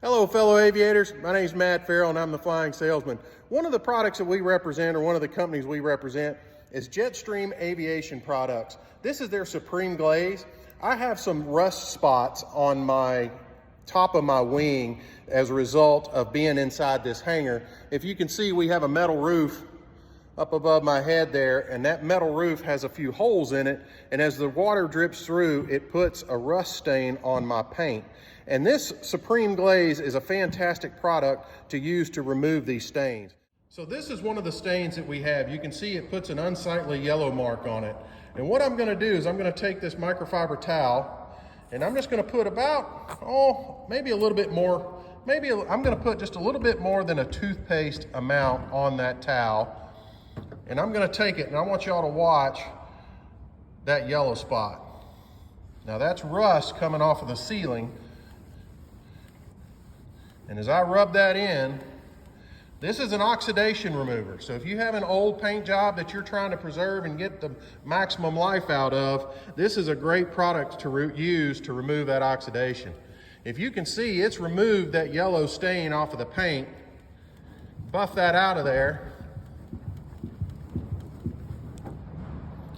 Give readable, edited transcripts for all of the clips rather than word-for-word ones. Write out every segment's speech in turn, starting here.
Hello fellow aviators, my name is Matt Farrell and I'm the Flying Salesman. One of the products that we represent, or one of the companies we represent, is Jetstream Aviation Products. This is their Supreme Glaze. I have some rust spots on my top of my wing as a result of being inside this hangar. If you can see, we have a metal roof up above my head there, and that metal roof has a few holes in it, and as the water drips through, it puts a rust stain on my paint. And this Supreme Glaze is a fantastic product to use to remove these stains. So this is one of the stains that we have. You can see it puts an unsightly yellow mark on it. And what I'm gonna do is I'm gonna take this microfiber towel and I'm just gonna put about, maybe a little bit more, I'm gonna put just a little bit more than a toothpaste amount on that towel. And I'm gonna take it and I want y'all to watch that yellow spot. Now that's rust coming off of the ceiling. And as I rub that in, this is an oxidation remover. So if you have an old paint job that you're trying to preserve and get the maximum life out of, this is a great product to use to remove that oxidation. If you can see, it's removed that yellow stain off of the paint. Buff that out of there.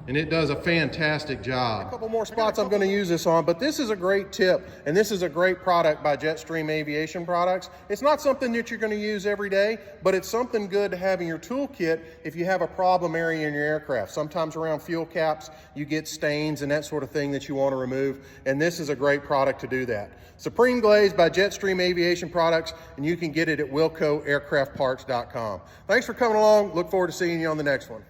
And it does a fantastic job. A couple more spots I'm going to use this on, but this is a great tip, and this is a great product by Jetstream Aviation Products. It's not something that you're going to use every day, but it's something good to have in your toolkit if you have a problem area in your aircraft. Sometimes around fuel caps, you get stains and that sort of thing that you want to remove, and this is a great product to do that. Supreme Glaze by Jetstream Aviation Products, and you can get it at wilcoaircraftparts.com. Thanks for coming along. Look forward to seeing you on the next one.